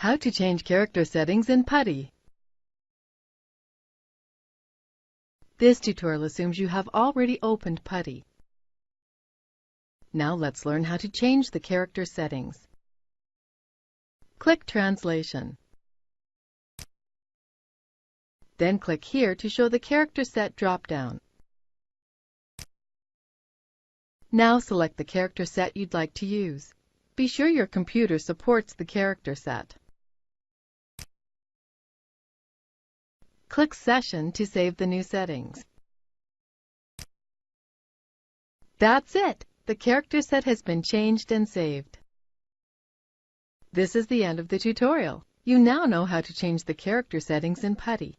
How to change character settings in PuTTY. This tutorial assumes you have already opened PuTTY. Now let's learn how to change the character settings. Click Translation. Then click here to show the character set drop-down. Now select the character set you'd like to use. Be sure your computer supports the character set. Click Session to save the new settings. That's it! The character set has been changed and saved. This is the end of the tutorial. You now know how to change the character settings in PuTTY.